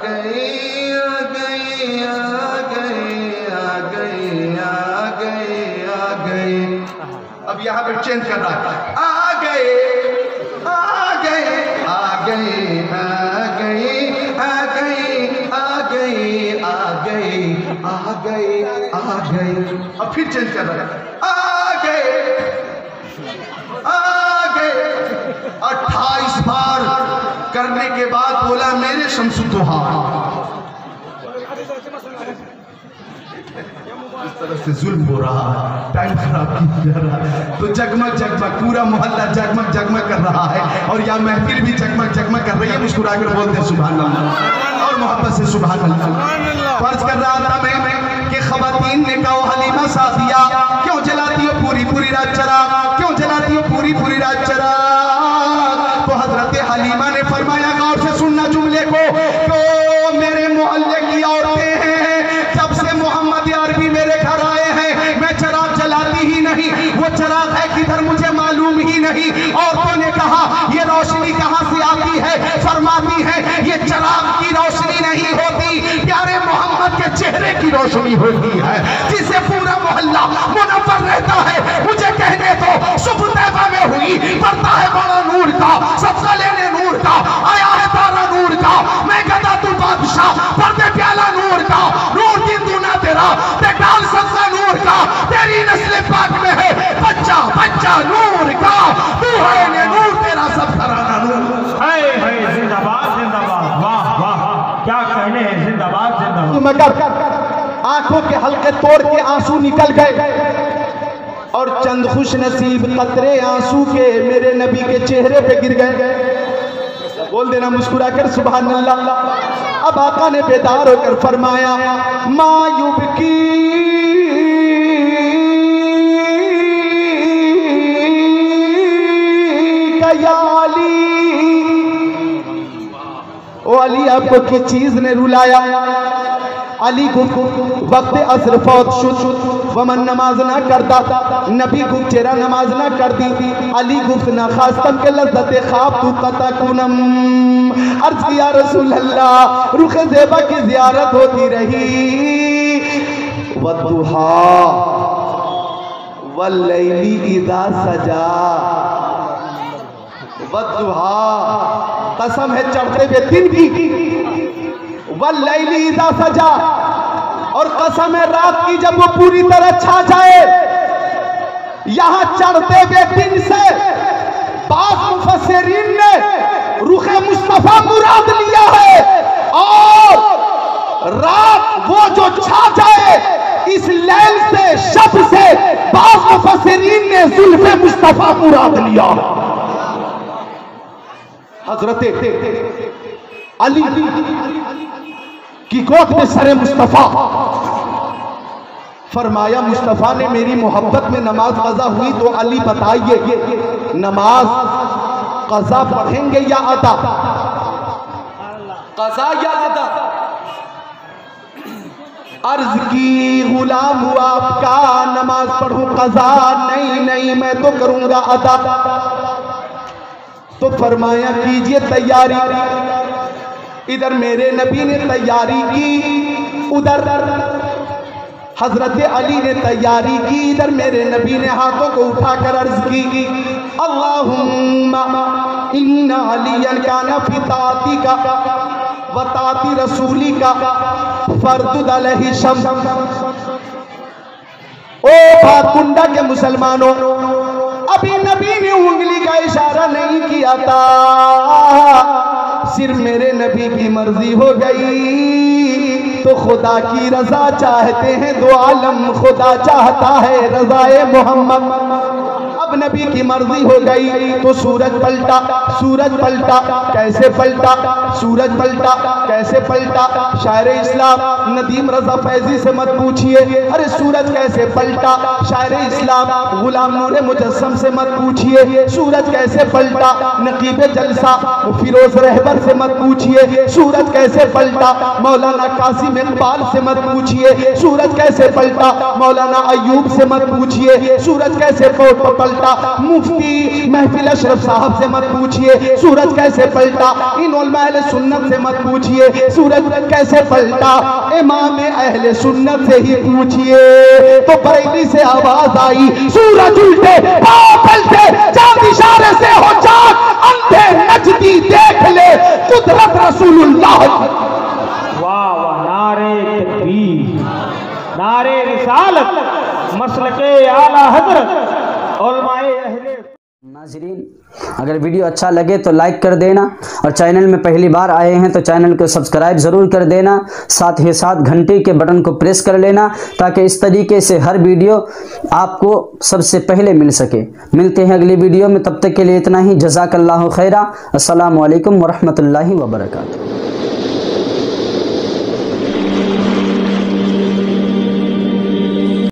गए आ गए आ गए आ गए आ गए आ गए। अब यहाँ पे चेंज कर रहा है, आ गए आ गए आ गए आ गए आ गए आ गए आ गए आ गए आ गए। अब फिर चेंज कर रहा है, आ गए आ गए। 28 बार करने के बाद बोला मेरे शम्सुद्दुहा। इस तरह से जुल्म हो रहा है, टाइम खराब किया जा रहा है, तो जगमग जगमग पूरा मोहल्ला जगमग जगमग कर रहा है, और यहाँ महफिल भी जगमग जगमग कर रही है। मुस्कुरा कर बोलते हैं सुभान अल्लाह, और मोहब्बत से सुभान अल्लाह। फर्ज कर रहा था मैं कि खवातीन ने कहा हलीमा सादिया क्यों जलाती हो पूरी पूरी रात चराग, क्यों जलाती हो पूरी पूरी रात चराग? तो हजरत हलीमा ने फरमाया, गौर से सुनना जुमले को, तो मेरे मोहल्ले की औरतें हैं, जब से मोहम्मद अरबी मेरे घर आए हैं मैं चराग जलाती ही नहीं, वो चराग है किधर मुझे मालूम ही नहीं। औरतों ने कहा ये रोशनी कहाँ से आती है? फरमाती है ये चराग की रोशनी नहीं होती, प्यारे मोहम्मद के चेहरे की रोशनी होती है, जिससे पूरा मोहल्ला मुनव्वर रहता है। मुझे कहने तो सुबह तैबा में हुई, पड़ता है बड़ा नूर का, सबका लेने नूर का, आया है तारा नूर का, मैं गदा तू बादशाह, पढ़ते प्याला नूर का, नूर दिन दूना तेरा, बेटाल सबका नूर का, तेरी नस्ल पाक में है बच्चा बच्चा नूर का, तू है ने नूर तेरा सब घराना नूर। है जिंदाबाद जिंदाबाद, वाह वाह क्या कहने हैं, जिंदाबाद जिंदाबाद। मगर आंखों के हल्के तोड़ के आंसू निकल गए, और चंद खुश नसीब कतरे आंसू के मेरे नबी के चेहरे पे गिर गए। बोल देना मुस्कुरा कर सुभान अल्लाह। अब आका ने बेदार होकर फरमाया, मायूब की कयाली, ओ अली आपको की चीज ने रुलाया? अली वक्त असर फौत शुद वमन नमाज ना करता, नबी गुफ्त चेरा नमाज ना कर दी, अली गुफ्त ना खास्तम के लज्जत ख्वाब तू कता कुनम। अर्ज किया रसूल अल्लाह, रुख ज़ेबा की ज़ियारत होती रही, वद्दुहा वल्लैली इज़ा सजा, वद्दुहा कसम है चढ़ते हुए दिन की, वल्लैली इज़ा सजा, और कसम है रात की जब वो पूरी तरह छा जाए। यहां चढ़ते हुए दिन से बाज़ मुफस्सिरीन ने रुखे मुस्तफा मुराद लिया है, और रात वो जो छा जाए इस लैल से शब से बाज़ मुफस्सिरीन ने जुल्फ़े मुस्तफा मुराद लिया। हजरत अली की गोद में सरे मुस्तफा, फरमाया मुस्तफा ने मेरी मोहब्बत में नमाज कज़ा हुई, तो अली बताइए नमाज कज़ा पढ़ेंगे या अदा? कज़ा या अदा? अर्ज की गुलाम हुआ आपका, नमाज पढ़ूं कज़ा? नहीं नहीं मैं तो करूंगा अदा। तो फरमाया कीजिए तैयारी। इधर मेरे नबी ने तैयारी की, उधर हजरत अली ने तैयारी की, इधर मेरे नबी ने हाथों को उठाकर अर्ज की, अल्लाहुम्मा इन्ना अलियन काना फी ताअतीका व ताअती रसूलिका फर्दुद अलैहि शम्स। ओ भाकुंडा के मुसलमानों, अभी नबी ने उंगली का इशारा नहीं किया था, सिर्फ मेरे नबी की मर्जी हो गई। तो खुदा की रजा चाहते हैं दो आलम, खुदा चाहता है रजाए मोहम्मद। अब नबी की मर्जी हो गई तो सूरज पलटा, सूरज पलटा कैसे पलटा, सूरज पलटा कैसे पलटा। शायर इस्लाम नदीम रजा फैजी से मत पूछिए अरे सूरज कैसे पलटा, शायर इस्लाम गुलाम नूरे मुजस्सम से मत पूछिए सूरज कैसे पलटा, नकीब जलसा फिरोज रहबर से मत पूछिए सूरज कैसे पलटा, मौलाना कासिम इकबाल से मत पूछिए सूरज कैसे पलटा, मौलाना अयूब से मत पूछिए सूरज कैसे पलटा, मुफ्ती महफिल अशरफ साहब से मत पूछिए सूरज कैसे पलटा, इन उलमा अहले सुन्नत से मत पूछिए सूरज कैसे पलटा, इमाम अहले सुन्नत से ही पूछिए। तो बरेली से आवाज आई सूरज उल्टे पांव पलटे, चांद इशारे से हो चाक, अंधे नजदी देख ले कुदरत रसूलुल्लाह। वाह वाह, नारे तकबीर, नारे रिसालत, मसलके आला हजरत उलमाए अहले। नाज़रीन, अगर वीडियो अच्छा लगे तो लाइक कर देना और चैनल में पहली बार आए हैं तो चैनल को सब्सक्राइब ज़रूर कर देना, साथ ही साथ घंटे के बटन को प्रेस कर लेना ताकि इस तरीके से हर वीडियो आपको सबसे पहले मिल सके। मिलते हैं अगली वीडियो में, तब तक के लिए इतना ही। जज़ाकल्लाहु खैरा। अस्सलामु अलैकुम वरहमतुल्लाहि वबरकातुहू।